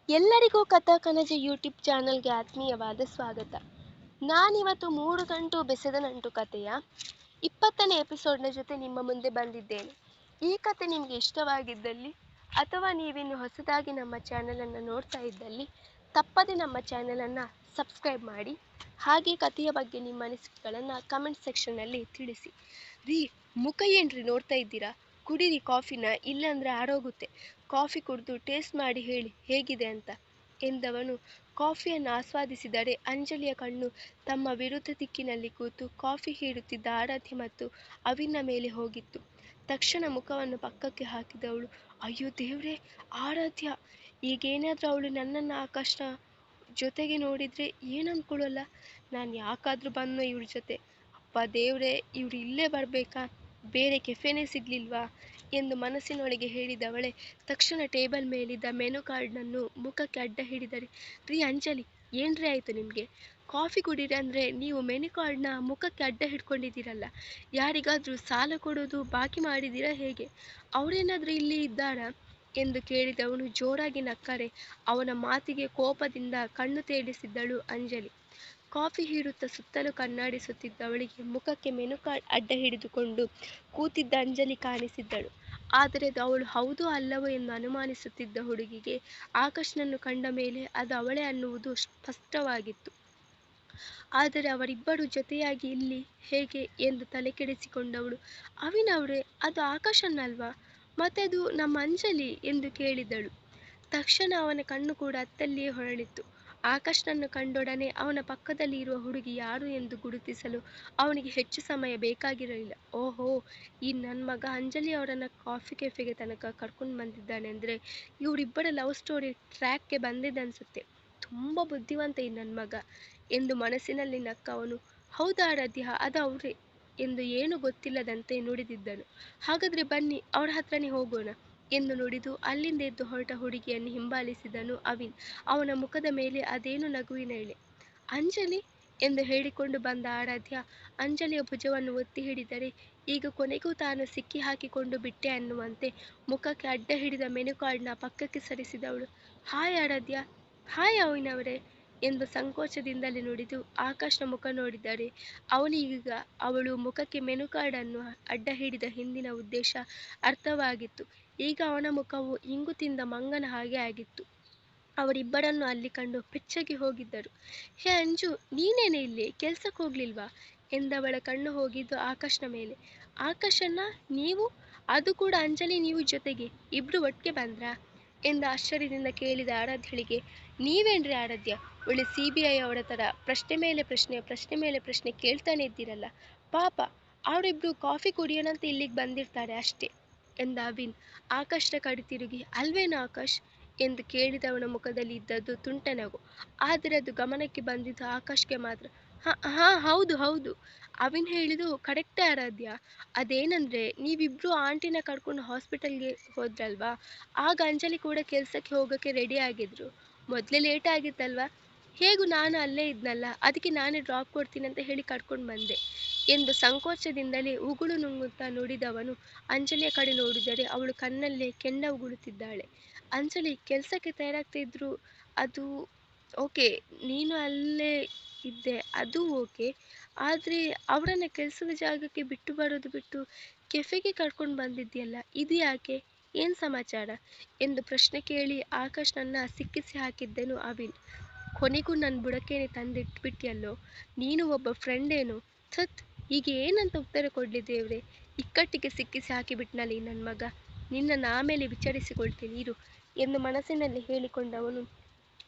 ಎಲ್ಲರಿಗೂ ಕಥಾ ಕನಜ ಯೂಟ್ಯೂಬ್ ಚಾನಲ್ಗೆ ಆತ್ಮೀಯವಾದ ಸ್ವಾಗತ. ನಾನಿವತ್ತು 3 ಗಂಟು ಬೆಸೆದ ನಂಟು ಕಥೆಯ 20ನೇ ಎಪಿಸೋಡ್ನ ಜೊತೆ ನಿಮ್ಮ ಮುಂದೆ ಬಂದಿದ್ದೇನೆ. ಈ ಕತೆ ನಿಮಗೆ ಇಷ್ಟವಾಗಿದ್ದಲ್ಲಿ ಅಥವಾ ನೀವಿನ್ನು ಹೊಸದಾಗಿ ನಮ್ಮ ಚಾನಲನ್ನು ನೋಡ್ತಾ ಇದ್ದಲ್ಲಿ ತಪ್ಪದೆ ನಮ್ಮ ಚಾನಲನ್ನು ಸಬ್ಸ್ಕ್ರೈಬ್ ಮಾಡಿ. ಹಾಗೆ ಕಥೆಯ ಬಗ್ಗೆ ನಿಮ್ಮ ಅನಿಸಿಕೆಗಳನ್ನು ಕಮೆಂಟ್ ಸೆಕ್ಷನ್ನಲ್ಲಿ ತಿಳಿಸಿ. ರೀ, ಮುಖ ಏನ್ರಿ ನೋಡ್ತಾ ಇದ್ದೀರಾ? ಕುಡೀರಿ ಕಾಫಿನ, ಇಲ್ಲಾಂದರೆ ಆರೋಗುತ್ತೆ. ಕಾಫಿ ಕುಡಿದು ಟೇಸ್ಟ್ ಮಾಡಿ ಹೇಳಿ ಹೇಗಿದೆ ಅಂತ ಎಂದವನು ಕಾಫಿಯನ್ನು ಆಸ್ವಾದಿಸಿದರೆ ಅಂಜಲಿಯ ಕಣ್ಣು ತಮ್ಮ ವಿರುದ್ಧ ದಿಕ್ಕಿನಲ್ಲಿ ಕೂತು ಕಾಫಿ ಹೀರುತ್ತಿದ್ದ ಆರಾಧ್ಯ ಮತ್ತು ಅವಿನ ಮೇಲೆ ಹೋಗಿತ್ತು. ತಕ್ಷಣ ಮುಖವನ್ನು ಪಕ್ಕಕ್ಕೆ ಹಾಕಿದವಳು, ಅಯ್ಯೋ ದೇವ್ರೆ, ಆರಾಧ್ಯ! ಈಗೇನಾದರೂ ಅವಳು ನನ್ನನ್ನು ಆಕಾಶನ ಜೊತೆಗೆ ನೋಡಿದರೆ ಏನು ಅಂದ್ಕೊಳ್ಳಲ್ಲ? ನಾನು ಯಾಕಾದರೂ ಬಂದೋ ಇವ್ರ ಜೊತೆ? ಅಪ್ಪ ದೇವ್ರೆ, ಇವ್ರು ಇಲ್ಲೇ ಬರಬೇಕಾ? ಬೇರೆ ಕೆಫೆನೇ ಸಿಗ್ಲಿಲ್ವಾ ಎಂದು ಮನಸ್ಸಿನೊಳಗೆ ಹೇಳಿದವಳೆ ತಕ್ಷಣ ಟೇಬಲ್ ಮೇಲಿದ್ದ ಮೆನು ಕಾರ್ಡ್ನನ್ನು ಮುಖಕ್ಕೆ ಅಡ್ಡ ಹಿಡಿದರೆ, ರೀ ಅಂಜಲಿ, ಏನ್ರಿ ಆಯಿತು ನಿಮಗೆ? ಕಾಫಿ ಕುಡೀರಿ ಅಂದರೆ ನೀವು ಮೆನು ಕಾರ್ಡ್ನ ಮುಖಕ್ಕೆ ಅಡ್ಡ ಹಿಡ್ಕೊಂಡಿದ್ದೀರಲ್ಲ. ಯಾರಿಗಾದರೂ ಸಾಲ ಕೊಡೋದು ಬಾಕಿ ಮಾಡಿದ್ದೀರಾ ಹೇಗೆ? ಅವರೇನಾದರೂ ಇಲ್ಲಿ ಇದ್ದಾರಾ ಎಂದು ಕೇಳಿದವನು ಜೋರಾಗಿ ನಕ್ಕರೆ ಅವನ ಮಾತಿಗೆ ಕೋಪದಿಂದ ಕಣ್ಣು ತೇಲಿಸಿದ್ದಳು ಅಂಜಲಿ. ಕಾಫಿ ಹೀರುತ್ತಾ ಸುತ್ತಲೂ ಕಣ್ಣಾಡಿಸುತ್ತಿದ್ದವಳಿಗೆ ಮುಖಕ್ಕೆ ಮೆನು ಕಾರ್ಡ್ ಅಡ್ಡ ಹಿಡಿದುಕೊಂಡು ಕೂತಿದ್ದ ಅಂಜಲಿ ಕಾಣಿಸಿದ್ದಳು. ಆದರೆ ಅದು ಅವಳು ಹೌದೋ ಅಲ್ಲವೋ ಎಂದು ಅನುಮಾನಿಸುತ್ತಿದ್ದ ಹುಡುಗಿಗೆ ಆಕಾಶ್ನನ್ನು ಕಂಡ ಮೇಲೆ ಅದು ಅವಳೇ ಅನ್ನುವುದು ಸ್ಪಷ್ಟವಾಗಿತ್ತು. ಆದರೆ ಅವರಿಬ್ಬರು ಜೊತೆಯಾಗಿ ಇಲ್ಲಿ ಹೇಗೆ ಎಂದು ತಲೆ ಕೆಡಿಸಿಕೊಂಡವಳು, ಅವಿನವ್ರೆ, ಅದು ಆಕಾಶನ್ನಲ್ವಾ? ಮತ್ತೆ ಅದು ನಮ್ಮ ಅಂಜಲಿ ಎಂದು ಕೇಳಿದಳು. ತಕ್ಷಣ ಅವನ ಕಣ್ಣು ಕೂಡ ಅತ್ತಲ್ಲಿಯೇ ಹೊರಳಿತ್ತು. ಆಕಾಶ್ನನ್ನು ಕಂಡೊಡನೆ ಅವನ ಪಕ್ಕದಲ್ಲಿ ಇರುವ ಹುಡುಗಿ ಯಾರು ಎಂದು ಗುರುತಿಸಲು ಅವನಿಗೆ ಹೆಚ್ಚು ಸಮಯ ಬೇಕಾಗಿರಲಿಲ್ಲ. ಓಹೋ, ಈ ನನ್ನ ಮಗ ಅಂಜಲಿ ಅವರನ್ನು ಕಾಫಿ ಕೆಫೆಗೆ ತನಕ ಕರ್ಕೊಂಡು ಬಂದಿದ್ದಾನೆಂದರೆ ಇವರಿಬ್ಬರ ಲವ್ ಸ್ಟೋರಿ ಟ್ರ್ಯಾಕ್ಗೆ ಬಂದಿದ್ದನ್ಸುತ್ತೆ. ತುಂಬ ಬುದ್ಧಿವಂತ ಈ ನನ್ನ ಮಗ ಎಂದು ಮನಸ್ಸಿನಲ್ಲಿ ನಕ್ಕ ಅವನು, ಹೌದಾ ಆರಾಧ್ಯ, ಅದು ಅವರೇ ಎಂದು ಏನು ಗೊತ್ತಿಲ್ಲದಂತೆ ನುಡಿದಿದ್ದನು. ಹಾಗಾದರೆ ಬನ್ನಿ, ಅವರ ಹತ್ರನೇ ಹೋಗೋಣ ಎಂದು ನುಡಿದು ಅಲ್ಲಿಂದ ಎದ್ದು ಹೊರಟ ಹುಡುಗಿಯನ್ನು ಹಿಂಬಾಲಿಸಿದನು ಅವಿನ್. ಅವನ ಮುಖದ ಮೇಲೆ ಅದೇನು ನಗುವಿನ ಎಳೆ. ಅಂಜಲಿ ಎಂದು ಹೇಳಿಕೊಂಡು ಬಂದ ಆರಾಧ್ಯ ಅಂಜಲಿಯ ಭುಜವನ್ನು ಒತ್ತಿ ಹಿಡಿದರೆ ಈಗ ಕೊನೆಗೂ ತಾನು ಸಿಕ್ಕಿ ಹಾಕಿಕೊಂಡು ಬಿಟ್ಟೆ ಅನ್ನುವಂತೆ ಮುಖಕ್ಕೆ ಅಡ್ಡ ಹಿಡಿದ ಮೆನು ಕಾರ್ಡ್ನ ಪಕ್ಕಕ್ಕೆ ಸರಿಸಿದವಳು, ಹಾಯ್ ಆರಾಧ್ಯ. ಹಾಯ್ ಅವಿನವರೇ ಎಂದು ಸಂಕೋಚದಿಂದಲೇ ನುಡಿದು ಆಕಾಶ್ನ ಮುಖ ನೋಡಿದರೆ ಅವನಿಗೀಗ ಅವಳು ಮುಖಕ್ಕೆ ಮೆನು ಕಾರ್ಡನ್ನು ಅಡ್ಡ ಹಿಡಿದ ಹಿಂದಿನ ಉದ್ದೇಶ ಅರ್ಥವಾಗಿತ್ತು. ಈಗ ಅವನ ಮುಖವು ಇಂಗು ತಿಂದ ಮಂಗನ ಹಾಗೆ ಆಗಿತ್ತು. ಅವರಿಬ್ಬರನ್ನು ಅಲ್ಲಿ ಕಂಡು ಬೆಚ್ಚಗೆ ಹೋಗಿದ್ದರು. ಹೇ ಅಂಜು, ನೀನೇನೆ ಇಲ್ಲಿ, ಕೆಲ್ಸಕ್ಕೆ ಹೋಗ್ಲಿಲ್ವಾ ಎಂದವಳ ಕಣ್ಣು ಹೋಗಿದ್ದು ಆಕಾಶ್ನ ಮೇಲೆ. ಆಕಾಶನ್ನ ನೀವು? ಅದು ಕೂಡ ಅಂಜಲಿ ನೀವು ಜೊತೆಗೆ ಇಬ್ರು ಒಟ್ಟಿಗೆ ಬಂದ್ರಾ ಎಂದು ಆಶ್ಚರ್ಯದಿಂದ ಕೇಳಿದ ಆರಾಧ್ಯಳಿಗೆ, ನೀವೇನ್ರಿ ಆರಾಧ್ಯ, ಒಳ್ಳೆ CBI ಅವರ ಥರ ಪ್ರಶ್ನೆ ಮೇಲೆ ಪ್ರಶ್ನೆ ಪ್ರಶ್ನೆ ಮೇಲೆ ಪ್ರಶ್ನೆ ಕೇಳ್ತಾನೆ ಇದ್ದೀರಲ್ಲ. ಪಾಪ, ಅವರಿಬ್ರು ಕಾಫಿ ಕುಡಿಯೋಣಂತ ಇಲ್ಲಿಗೆ ಬಂದಿರ್ತಾರೆ ಅಷ್ಟೇ ಎಂದ ಅವಿನ್ ಆಕಾಶ್ನ ಕಡೆ ತಿರುಗಿ. ಅಲ್ವೇನೋ ಆಕಾಶ್ ಎಂದು ಕೇಳಿದವನ ಮುಖದಲ್ಲಿ ಇದ್ದದ್ದು ತುಂಟ ನಗು. ಆದರೆ ಅದು ಗಮನಕ್ಕೆ ಬಂದಿದ್ದು ಆಕಾಶ್ಗೆ ಮಾತ್ರ. ಹಾ ಹೌದು ಹೌದು, ಅವಿನ್ ಹೇಳಿದ್ದು ಕರೆಕ್ಟೇ ಆರಾಧ್ಯ. ಅದೇನಂದ್ರೆ ನೀವಿಬ್ರು ಆಂಟಿನ ಕರ್ಕೊಂಡು ಹಾಸ್ಪಿಟಲ್ಗೆ ಹೋದ್ರಲ್ವಾ, ಆಗ ಅಂಜಲಿ ಕೂಡ ಕೆಲಸಕ್ಕೆ ಹೋಗೋಕ್ಕೆ ರೆಡಿ ಆಗಿದ್ರು. ಮೊದಲೇ ಲೇಟ್ ಆಗಿತ್ತಲ್ವಾ, ಹೇಗೂ ನಾನು ಅಲ್ಲೇ ಇದ್ನಲ್ಲ, ಅದಕ್ಕೆ ನಾನೇ ಡ್ರಾಪ್ ಕೊಡ್ತೀನಿ ಅಂತ ಹೇಳಿ ಕರ್ಕೊಂಡು ಬಂದೆ ಎಂದು ಸಂಕೋಚದಿಂದಲೇ ಉಗುಳು ನುಂಗುತ್ತಾ ನುಡಿದವನು ಅಂಜಲಿಯ ಕಡೆ ನೋಡಿದರೆ ಅವಳು ಕಣ್ಣಲ್ಲೇ ಕೆಂಡ ಉಗುಳುತ್ತಿದ್ದಾಳೆ. ಅಂಜಲಿ ಕೆಲಸಕ್ಕೆ ತಯಾರಾಗ್ತಿದ್ರು, ಅದು ಓಕೆ, ನೀನು ಅಲ್ಲೇ ಇದ್ದೆ, ಅದು ಓಕೆ. ಆದರೆ ಅವರನ್ನು ಕೆಲಸದ ಜಾಗಕ್ಕೆ ಬಿಟ್ಟು ಬರೋದು ಬಿಟ್ಟು ಕೆಫೆಗೆ ಕರ್ಕೊಂಡು ಬಂದಿದ್ಯಲ್ಲ, ಇದು ಯಾಕೆ? ಏನು ಸಮಾಚಾರ ಎಂದು ಪ್ರಶ್ನೆ ಕೇಳಿ ಆಕಾಶ್ನನ್ನು ಸಿಕ್ಕಿಸಿ ಹಾಕಿದ್ದನು ಅವಿನ್. ಕೊನೆಗೂ ನನ್ನ ಬುಡಕ್ಕೇನೆ ತಂದಿಟ್ಬಿಟ್ಯಲ್ಲೋ, ನೀನು ಒಬ್ಬ ಫ್ರೆಂಡ್ ಏನು? ಥತ್, ಈಗ ಏನಂತ ಉತ್ತರ ಕೊಡಲಿ ದೇವ್ರೆ, ಇಕ್ಕಟ್ಟಿಗೆ ಸಿಕ್ಕಿಸಿ ಹಾಕಿಬಿಟ್ನಲ್ಲಿ ನನ್ನ ಮಗ. ನಿನ್ನನ್ನು ಆಮೇಲೆ ವಿಚಾರಿಸಿಕೊಳ್ತೀನಿ ಇರು ಎಂದು ಮನಸ್ಸಿನಲ್ಲಿ ಹೇಳಿಕೊಂಡವನು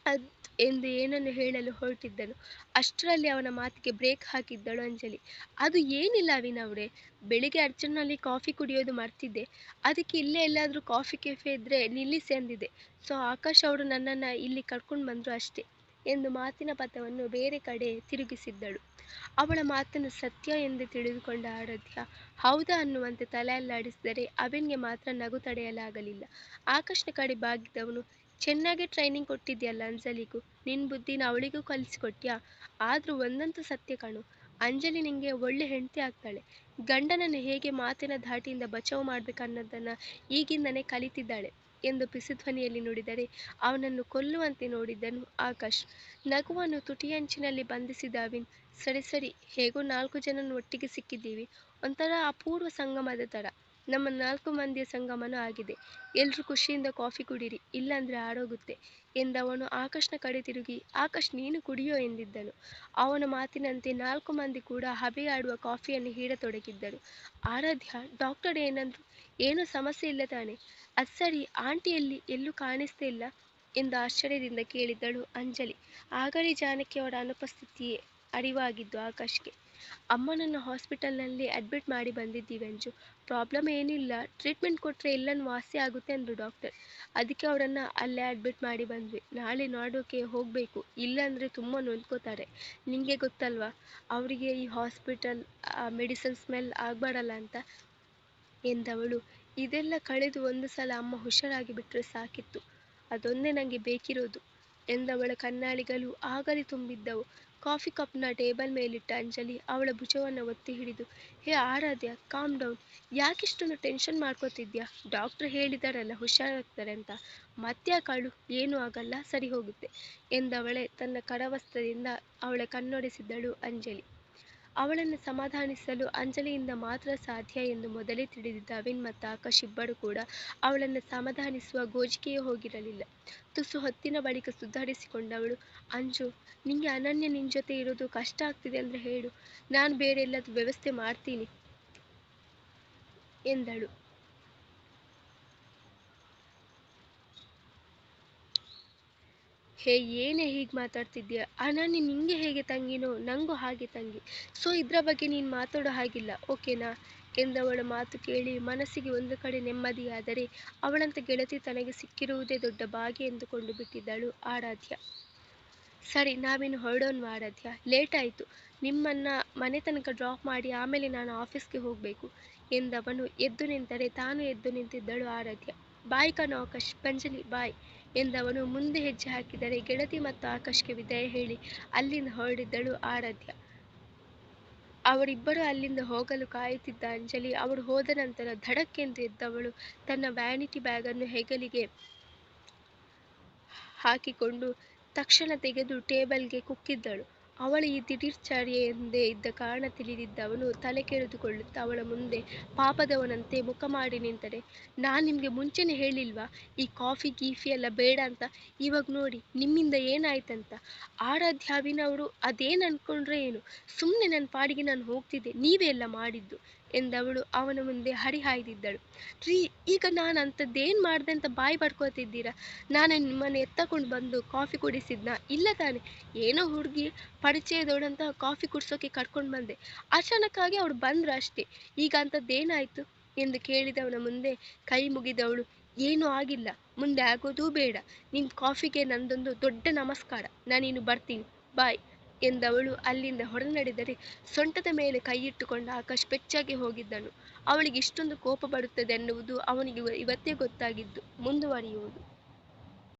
ಎಂದು ಏನನ್ನು ಹೇಳಲು ಹೊರಟಿದ್ದನು. ಅಷ್ಟರಲ್ಲಿ ಅವನ ಮಾತಿಗೆ ಬ್ರೇಕ್ ಹಾಕಿದ್ದಳು ಅಂಜಲಿ. ಅದು ಏನಿಲ್ಲ ಅವಿನವ್ರೆ, ಬೆಳಿಗ್ಗೆ ಅರ್ಜೆಂಟ್ನಲ್ಲಿ ಕಾಫಿ ಕುಡಿಯೋದು ಮರ್ತಿದ್ದೆ, ಅದಕ್ಕೆ ಇಲ್ಲೇ ಎಲ್ಲಾದರೂ ಕಾಫಿ ಕೆಫೆ ಇದ್ದರೆ ನಿಲ್ಲಿಸಿ ಅಂದಿದೆ. ಸೊ ಆಕಾಶ್ ಅವರು ನನ್ನನ್ನು ಇಲ್ಲಿ ಕರ್ಕೊಂಡು ಬಂದರು ಅಷ್ಟೇ ಎಂದು ಮಾತಿನ ಪಥವನ್ನು ಬೇರೆ ಕಡೆ ತಿರುಗಿಸಿದ್ದಳು. ಅವಳ ಮಾತನ್ನು ಸತ್ಯ ಎಂದು ತಿಳಿದುಕೊಂಡ ಆರಾಧ್ಯ ಹೌದಾ ಅನ್ನುವಂತೆ ತಲೆ ಅಲ್ಲಾಡಿಸಿದರೆ ಅವಿನ್ಗೆ ಮಾತ್ರ ನಗು ತಡೆಯಲಾಗಲಿಲ್ಲ. ಆಕಾಶ್ನ ಕಡೆ ಬಾಗಿದವನು, ಚೆನ್ನಾಗೇ ಟ್ರೈನಿಂಗ್ ಕೊಟ್ಟಿದ್ಯಲ್ಲ ಅಂಜಲಿಗೂ, ನಿನ್ನ ಬುದ್ಧಿನ ಅವಳಿಗೂ ಕಲಿಸಿಕೊಟ್ಯಾ? ಆದರೂ ಒಂದಂತೂ ಸತ್ಯ ಕಣು, ಅಂಜಲಿ ನಿಂಗೆ ಒಳ್ಳೆ ಹೆಂಡತಿ ಆಗ್ತಾಳೆ. ಗಂಡನನ್ನು ಹೇಗೆ ಮಾತಿನ ಧಾಟಿಯಿಂದ ಬಚಾವ್ ಮಾಡ್ಬೇಕನ್ನೋದನ್ನು ಈಗಿಂದನೇ ಕಲಿತಿದ್ದಾಳೆ ಎಂದು ಪಿಸುಧ್ವನಿಯಲ್ಲಿ ನುಡಿದರೆ ಅವನನ್ನು ಕೊಲ್ಲುವಂತೆ ನೋಡಿದ್ದನು ಆಕಾಶ್. ನಗುವನ್ನು ತುಟಿಯಂಚಿನಲ್ಲಿ ಬಂಧಿಸಿದ ಅವಿನ್, ಸರಿ ಸರಿ, ಹೇಗೋ 4 ಜನನು ಒಟ್ಟಿಗೆ ಸಿಕ್ಕಿದ್ದೀವಿ. ಒಂಥರ ಅಪೂರ್ವ ಸಂಗಮದ ಥರ. ನಮ್ಮ 4 ಮಂದಿಯ ಸಂಗಮನೂ ಆಗಿದೆ. ಎಲ್ರೂ ಖುಷಿಯಿಂದ ಕಾಫಿ ಕುಡೀರಿ, ಇಲ್ಲಾಂದ್ರೆ ಆರೋಗುತ್ತೆ ಎಂದವನು ಆಕಾಶ್ನ ಕಡೆ ತಿರುಗಿ, ಆಕಾಶ್ ನೀನು ಕುಡಿಯೋ ಎಂದಿದ್ದನು. ಅವನ ಮಾತಿನಂತೆ 4 ಮಂದಿ ಕೂಡ ಹಬೆಯಾಡುವ ಕಾಫಿಯನ್ನು ಹೀರತೊಡಗಿದ್ದರು. ಆರಾಧ್ಯ, ಡಾಕ್ಟರ್ ಏನಂದ್ರು? ಏನೂ ಸಮಸ್ಯೆ ಇಲ್ಲ ತಾನೆ? ಅದ್ಸರಿ, ಆಂಟಿ ಎಲ್ಲಿ? ಎಲ್ಲೂ ಕಾಣಿಸ್ತೇ ಇಲ್ಲ ಎಂದು ಆಶ್ಚರ್ಯದಿಂದ ಕೇಳಿದಳು ಅಂಜಲಿ. ಆಗಲೇ ಜಾನಕಿ ಅವರ ಅನುಪಸ್ಥಿತಿಯೇ ಅರಿವಾಗಿದ್ದು ಆಕಾಶ್ಗೆ. ಅಮ್ಮನನ್ನು ಹಾಸ್ಪಿಟಲ್ನಲ್ಲಿ ಅಡ್ಮಿಟ್ ಮಾಡಿ ಬಂದಿದ್ದೀವಿ ಅಂಜು. ಪ್ರಾಬ್ಲಮ್ ಏನಿಲ್ಲ, ಟ್ರೀಟ್ಮೆಂಟ್ ಕೊಟ್ಟರೆ ಎಲ್ಲನೂ ವಾಸಿ ಆಗುತ್ತೆ ಅಂದರು ಡಾಕ್ಟರ್. ಅದಕ್ಕೆ ಅವರನ್ನು ಅಲ್ಲೇ ಅಡ್ಮಿಟ್ ಮಾಡಿ ಬಂದ್ವಿ. ನಾಳೆ ನಾಡೋಕೆ ಹೋಗಬೇಕು, ಇಲ್ಲಾಂದರೆ ತುಂಬ ನೊಂದ್ಕೋತಾರೆ. ನಿಂಗೆ ಗೊತ್ತಲ್ವಾ, ಅವರಿಗೆ ಈ ಹಾಸ್ಪಿಟಲ್ ಮೆಡಿಸಿನ್ ಸ್ಮೆಲ್ ಆಗಬಾರಲ್ಲ ಅಂತ ಎಂದವಳು. ಇದೆಲ್ಲ ಕಳೆದು 1 ಸಲ ಅಮ್ಮ ಹುಷಾರಾಗಿ ಬಿಟ್ಟರೆ ಸಾಕಿತ್ತು, ಅದೊಂದೇ ನನಗೆ ಬೇಕಿರೋದು ಎಂದವಳ ಕಣ್ಣಾಳಿಗಳು ಆಗಲೇ ತುಂಬಿದ್ದವು. ಕಾಫಿ ಕಪ್ನ ಟೇಬಲ್ ಮೇಲಿಟ್ಟ ಅಂಜಲಿ ಅವಳ ಭುಜವನ್ನು ಒತ್ತಿ ಹಿಡಿದು, ಹೇ ಆರಾಧ್ಯ, ಕಾಮ್ ಡೌನ್. ಯಾಕಿಷ್ಟೊಂದು ಟೆನ್ಷನ್ ಮಾಡ್ಕೋತಿದ್ಯಾ? ಡಾಕ್ಟರ್ ಹೇಳಿದಾರಲ್ಲ ಹುಷಾರಾಗ್ತಾರೆ ಅಂತ. ಮತ್ತ್ಯಾಕಾಳು? ಏನೂ ಆಗಲ್ಲ, ಸರಿ ಹೋಗುತ್ತೆ ಎಂದವಳೆ ತನ್ನ ಕರವಸ್ತ್ರದಿಂದ ಅವಳ ಕಣ್ಣೊರೆಸಿದಳು ಅಂಜಲಿ. ಅವಳನ್ನು ಸಮಾಧಾನಿಸಲು ಅಂಜಲಿಯಿಂದ ಮಾತ್ರ ಸಾಧ್ಯ ಎಂದು ಮೊದಲೇ ತಿಳಿದಿದ್ದ ಅವಿನ್ ಮತ್ತು ಆಕಾಶ್ ಇಬ್ಬರು ಕೂಡ ಅವಳನ್ನು ಸಮಾಧಾನಿಸುವ ಗೋಜಿಗೆಯೇ ಹೋಗಿರಲಿಲ್ಲ. ತುಸು ಹೊತ್ತಿನ ಬಳಿಕ ಸುಧಾರಿಸಿಕೊಂಡವಳು, ಅಂಜು, ನಿಂಗೆ ಅನನ್ಯ ನಿನ್ನ ಜೊತೆ ಇರೋದು ಕಷ್ಟ ಆಗ್ತಿದೆ ಅಂದರೆ ಹೇಳು, ನಾನು ಬೇರೆ ಎಲ್ಲದೂ ವ್ಯವಸ್ಥೆ ಮಾಡ್ತೀನಿ ಎಂದಳು. ಹೇ, ಏನೇ ಹೀಗೆ ಮಾತಾಡ್ತಿದ್ಯಾ? ಅನನ್ಯ ನಿಂಗೆ ಹೇಗೆ ತಂಗಿನೋ ನನಗೂ ಹಾಗೆ ತಂಗಿ. ಸೊ ಇದರ ಬಗ್ಗೆ ನೀನು ಮಾತಾಡೋ ಹಾಗಿಲ್ಲ, ಓಕೆನಾ ಎಂದವಳ ಮಾತು ಕೇಳಿ ಮನಸ್ಸಿಗೆ ಒಂದು ಕಡೆ ನೆಮ್ಮದಿಯಾದರೆ ಅವಳಂತ ಗೆಳತಿ ತನಗೆ ಸಿಕ್ಕಿರುವುದೇ ದೊಡ್ಡ ಭಾಗ್ಯ ಎಂದುಕೊಂಡು ಬಿಟ್ಟಿದ್ದಳು ಆರಾಧ್ಯ. ಸರಿ, ನಾವಿನ್ನು ಹೊರಡೋಣ ಆರಾಧ್ಯ, ಲೇಟ್ ಆಯಿತು. ನಿಮ್ಮನ್ನು ಮನೆ ತನಕ ಡ್ರಾಪ್ ಮಾಡಿ ಆಮೇಲೆ ನಾನು ಆಫೀಸ್ಗೆ ಹೋಗಬೇಕು ಎಂದವನು ಎದ್ದು ನಿಂತರೆ ತಾನು ಎದ್ದು ನಿಂತಿದ್ದಳು ಆರಾಧ್ಯ. ಬಾಯ್ ಕಣೋ ಆಕಾಶ್, ಪಂಜಲಿ ಬಾಯ್ ಎಂದವನು ಮುಂದೆ ಹೆಜ್ಜೆ ಹಾಕಿದರೆ ಗೆಳತಿ ಮತ್ತು ಆಕಾಶ್ಗೆ ವಿದಾಯ ಹೇಳಿ ಅಲ್ಲಿಂದ ಹೊರಡಿದ್ದಳು ಆರಾಧ್ಯ. ಅವರಿಬ್ಬರು ಅಲ್ಲಿಂದ ಹೋಗಲು ಕಾಯುತ್ತಿದ್ದ ಅಂಜಲಿ ಅವರು ಹೋದ ನಂತರ ಧಡಕ್ಕೆಂದು ಎದ್ದವಳು ತನ್ನ ವ್ಯಾನಿಟಿ ಬ್ಯಾಗನ್ನು ಹೆಗಲಿಗೆ ಹಾಕಿಕೊಂಡು ತಕ್ಷಣ ತೆಗೆದು ಟೇಬಲ್ಗೆ ಕುಕ್ಕಿದ್ದಳು. ಅವಳ ಈ ದಿಢೀರ್ ಚರ್ಯೆ ಎಂದೇ ಇದ್ದ ಕಾರಣ ತಿಳಿದಿದ್ದವನು ತಲೆ ಕೆರೆದುಕೊಳ್ಳುತ್ತಾ ಅವಳ ಮುಂದೆ ಪಾಪದವನಂತೆ ಮುಖ ಮಾಡಿ ನಿಂತರೆ, ನಾನು ನಿಮಗೆ ಮುಂಚೆನೇ ಹೇಳಿಲ್ವಾ ಈ ಕಾಫಿ ಗೀಫಿ ಎಲ್ಲ ಬೇಡ ಅಂತ? ಇವಾಗ ನೋಡಿ ನಿಮ್ಮಿಂದ ಏನಾಯ್ತಂತ. ಆರಾಧ್ಯ ಅವಿನವರು ಅದೇನು ಅಂದ್ಕೊಂಡ್ರೆ ಏನು, ಸುಮ್ಮನೆ ನನ್ನ ಪಾಡಿಗೆ ನಾನು ಹೋಗ್ತಿದ್ದೆ, ನೀವೇ ಎಲ್ಲ ಮಾಡಿದ್ದು ಎಂದವಳು ಅವನ ಮುಂದೆ ಹರಿಹಾಯ್ದಿದ್ದಳು. ರೀ, ಈಗ ನಾನು ಅಂಥದ್ದೇನು ಮಾಡಿದೆ ಅಂತ ಬಾಯಿ ಬಡ್ಕೋತಿದ್ದೀರಾ? ನಾನು ನಿಮ್ಮನ್ನು ಎತ್ತಕೊಂಡು ಬಂದು ಕಾಫಿ ಕುಡಿಸಿದ್ನಾ? ಇಲ್ಲ ತಾನೆ. ಏನೋ ಹುಡುಗಿ ಪರಿಚಯದವಳಂತ ಕಾಫಿ ಕುಡ್ಸೋಕೆ ಕರ್ಕೊಂಡು ಬಂದೆ, ಅಚಾನಕ್ಕಾಗಿ ಅವಳು ಬಂದ್ರು ಅಷ್ಟೇ. ಈಗ ಅಂಥದ್ದೇನಾಯಿತು ಎಂದು ಕೇಳಿದವನ ಮುಂದೆ ಕೈ ಮುಗಿದವಳು, ಏನೂ ಆಗಿಲ್ಲ, ಮುಂದೆ ಆಗೋದೂ ಬೇಡ. ನಿನ್ನ ಕಾಫಿಗೆ ನಂದೊಂದು ದೊಡ್ಡ ನಮಸ್ಕಾರ, ನಾನಿನ್ನು ಬರ್ತೀನಿ, ಬಾಯ್ ಎಂದವಳು ಅಲ್ಲಿಂದ ಹೊರನಡೆದರೆ ಸೊಂಟದ ಮೇಲೆ ಕೈಯಿಟ್ಟುಕೊಂಡ ಆಕಾಶ್ ಬೆಚ್ಚಾಗಿ ಹೋಗಿದ್ದನು. ಅವಳಿಗೆ ಇಷ್ಟೊಂದು ಕೋಪ ಬರುತ್ತದೆ ಎನ್ನುವುದು ಅವನಿಗೆ ಇವತ್ತೇ ಗೊತ್ತಾಗಿದ್ದು. ಮುಂದುವರಿಯುವುದು.